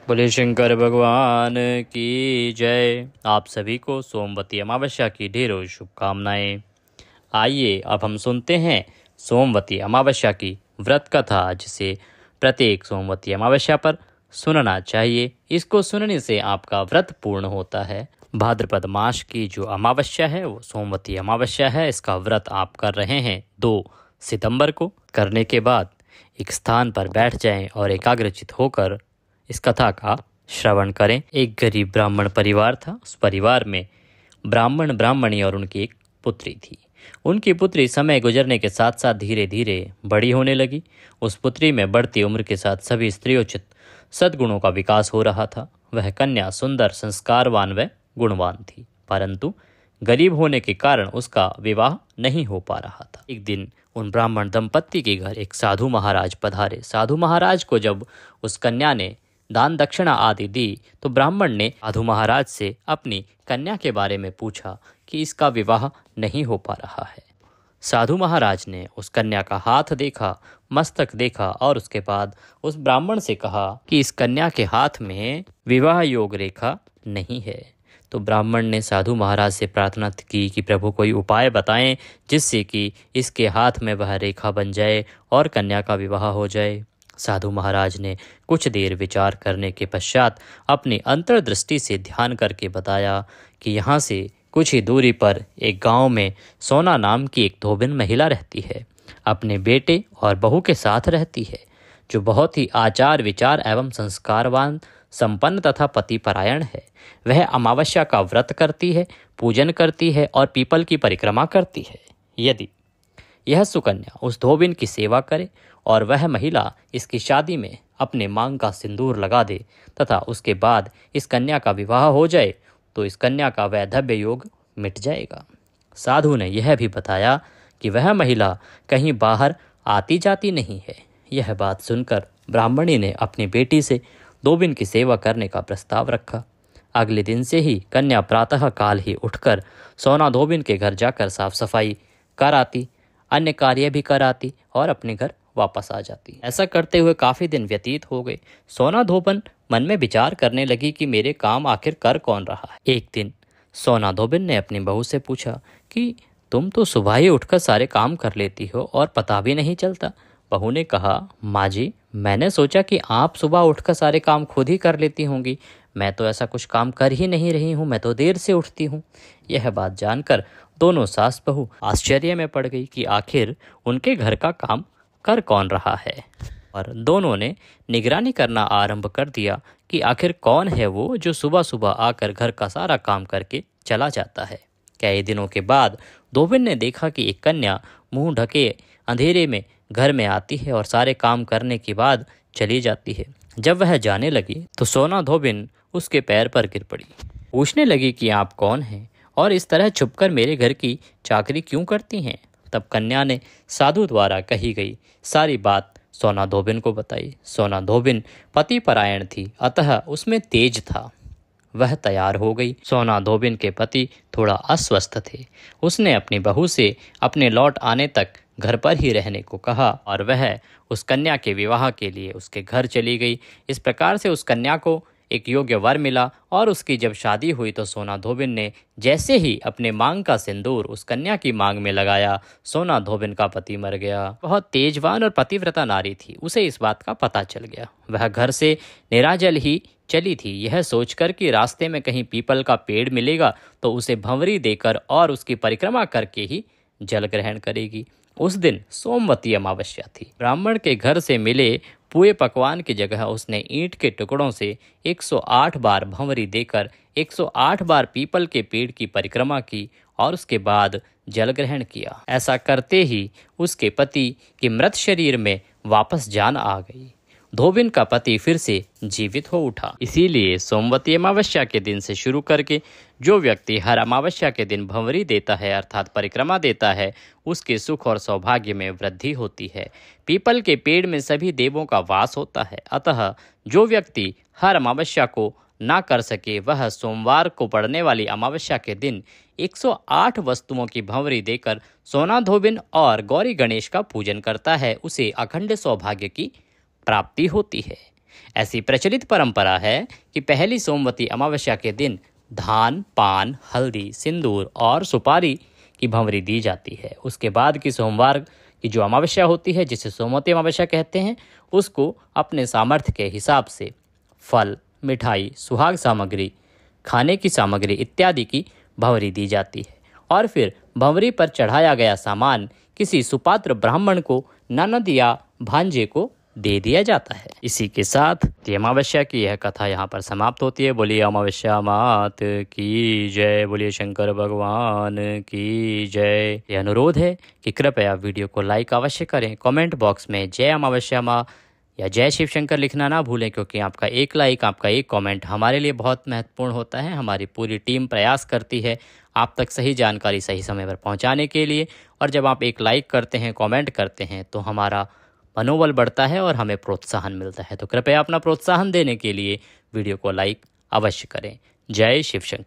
बोले शंकर भगवान की जय। आप सभी को सोमवती अमावस्या की ढेरों शुभकामनाएं। आइए अब हम सुनते हैं सोमवती अमावस्या की व्रत कथा, जिसे प्रत्येक सोमवती अमावस्या पर सुनना चाहिए। इसको सुनने से आपका व्रत पूर्ण होता है। भाद्रपद मास की जो अमावस्या है वो सोमवती अमावस्या है। इसका व्रत आप कर रहे हैं 2 सितंबर को। करने के बाद एक स्थान पर बैठ जाएं और एकाग्रचित होकर इस कथा का श्रवण करें। एक गरीब ब्राह्मण परिवार था। उस परिवार में ब्राह्मण, ब्राह्मणी और उनकी एक पुत्री थी। उनकी पुत्री समय गुजरने के साथ साथ धीरे धीरे बड़ी होने लगी। उस पुत्री में बढ़ती उम्र के साथ सभी स्त्रियोचित सद्गुणों का विकास हो रहा था। वह कन्या सुंदर, संस्कारवान व गुणवान थी, परंतु गरीब होने के कारण उसका विवाह नहीं हो पा रहा था। एक दिन उन ब्राह्मण दंपत्ति के घर एक साधु महाराज पधारे। साधु महाराज को जब उस कन्या ने दान दक्षिणा आदि दी तो ब्राह्मण ने साधु महाराज से अपनी कन्या के बारे में पूछा कि इसका विवाह नहीं हो पा रहा है। साधु महाराज ने उस कन्या का हाथ देखा, मस्तक देखा और उसके बाद उस ब्राह्मण से कहा कि इस कन्या के हाथ में विवाह योग रेखा नहीं है। तो ब्राह्मण ने साधु महाराज से प्रार्थना की कि प्रभु कोई उपाय बताएं जिससे कि इसके हाथ में वह रेखा बन जाए और कन्या का विवाह हो जाए। साधु महाराज ने कुछ देर विचार करने के पश्चात अपनी अंतर्दृष्टि से ध्यान करके बताया कि यहाँ से कुछ ही दूरी पर एक गांव में सोना नाम की एक धोबिन महिला रहती है। अपने बेटे और बहू के साथ रहती है, जो बहुत ही आचार विचार एवं संस्कारवान, संपन्न तथा पतिपरायण है। वह अमावस्या का व्रत करती है, पूजन करती है और पीपल की परिक्रमा करती है। यदि यह सुकन्या उस धोबिन की सेवा करे और वह महिला इसकी शादी में अपने मांग का सिंदूर लगा दे तथा उसके बाद इस कन्या का विवाह हो जाए तो इस कन्या का वैधव्य योग मिट जाएगा। साधु ने यह भी बताया कि वह महिला कहीं बाहर आती जाती नहीं है। यह बात सुनकर ब्राह्मणी ने अपनी बेटी से धोबिन की सेवा करने का प्रस्ताव रखा। अगले दिन से ही कन्या प्रातः काल ही उठकर सोना धोबिन के घर जाकर साफ सफाई कराती, अन्य कार्य भी कराती और अपने घर वापस आ जाती। ऐसा करते हुए काफी दिन व्यतीत हो गए। सोना धोबन मन में विचार करने लगी कि मेरे काम आखिर कर कौन रहा है। एक दिन सोना धोबिन ने अपनी बहू से पूछा कि तुम तो सुबह ही उठकर सारे काम कर लेती हो और पता भी नहीं चलता। बहू ने कहा, माँ जी, मैंने सोचा कि आप सुबह उठकर सारे काम खुद ही कर लेती होंगी। मैं तो ऐसा कुछ काम कर ही नहीं रही हूँ, मैं तो देर से उठती हूँ। यह बात जानकर दोनों सास बहू आश्चर्य में पड़ गई कि आखिर उनके घर का काम कर कौन रहा है। और दोनों ने निगरानी करना आरंभ कर दिया कि आखिर कौन है वो जो सुबह सुबह आकर घर का सारा काम करके चला जाता है। कई दिनों के बाद धोबिन ने देखा कि एक कन्या मुंह ढके अंधेरे में घर में आती है और सारे काम करने के बाद चली जाती है। जब वह जाने लगी तो सोना धोबिन उसके पैर पर गिर पड़ी। पूछने लगी कि आप कौन हैं और इस तरह छुपकर मेरे घर की चाकरी क्यों करती हैं। तब कन्या ने साधु द्वारा कही गई सारी बात सोना धोबिन को बताई। सोना धोबिन पति परायण थी, अतः उसमें तेज था। वह तैयार हो गई। सोना धोबिन के पति थोड़ा अस्वस्थ थे। उसने अपनी बहू से अपने लौट आने तक घर पर ही रहने को कहा और वह उस कन्या के विवाह के लिए उसके घर चली गई। इस प्रकार से उस कन्या को एक योग्य वर मिला और उसकी जब शादी हुई तो सोना धोबिन ने जैसे ही अपने मांग का सिंदूर उस कन्या की मांग में लगाया, सोना धोबिन का पति मर गया। बहुत तेजवान और पतिव्रता नारी थी, उसे इस बात का पता चल गया। वह घर से निराजल ही चली थी, यह सोचकर कि रास्ते में कहीं पीपल का पेड़ मिलेगा तो उसे भंवरी देकर और उसकी परिक्रमा करके ही जल ग्रहण करेगी। उस दिन सोमवती अमावस्या थी। ब्राह्मण के घर से मिले पुए पकवान की जगह उसने ईंट के टुकड़ों से 108 बार भंवरी देकर 108 बार पीपल के पेड़ की परिक्रमा की और उसके बाद जल ग्रहण किया। ऐसा करते ही उसके पति के मृत शरीर में वापस जान आ गई। धोबिन का पति फिर से जीवित हो उठा। इसीलिए सोमवती अमावस्या के दिन से शुरू करके जो व्यक्ति हर अमावस्या के दिन भंवरी देता है अर्थात परिक्रमा देता है, उसके सुख और सौभाग्य में वृद्धि होती है। पीपल के पेड़ में सभी देवों का वास होता है, अतः जो व्यक्ति हर अमावस्या को ना कर सके वह सोमवार को पड़ने वाली अमावस्या के दिन 108 वस्तुओं की भंवरी देकर सोना धोबिन और गौरी गणेश का पूजन करता है, उसे अखंड सौभाग्य की प्राप्ति होती है। ऐसी प्रचलित परंपरा है कि पहली सोमवती अमावस्या के दिन धान, पान, हल्दी, सिंदूर और सुपारी की भंवरी दी जाती है। उसके बाद की सोमवार की जो अमावस्या होती है, जिसे सोमवती अमावस्या कहते हैं, उसको अपने सामर्थ्य के हिसाब से फल, मिठाई, सुहाग सामग्री, खाने की सामग्री इत्यादि की भंवरी दी जाती है और फिर भंवरी पर चढ़ाया गया सामान किसी सुपात्र ब्राह्मण को, ननद या भांजे को दे दिया जाता है। इसी के साथ अमावस्या की यह कथा यहाँ पर समाप्त होती है। बोलिए अमावस्या मात की जय, बोलिए शंकर भगवान की जय। यह अनुरोध है कि कृपया वीडियो को लाइक अवश्य करें, कमेंट बॉक्स में जय अमावस्या माँ या जय शिव शंकर लिखना ना भूलें, क्योंकि आपका एक लाइक, आपका एक कमेंट हमारे लिए बहुत महत्वपूर्ण होता है। हमारी पूरी टीम प्रयास करती है आप तक सही जानकारी सही समय पर पहुंचाने के लिए, और जब आप एक लाइक करते हैं, कमेंट करते हैं, तो हमारा मनोबल बढ़ता है और हमें प्रोत्साहन मिलता है। तो कृपया अपना प्रोत्साहन देने के लिए वीडियो को लाइक अवश्य करें। जय शिव शंकर।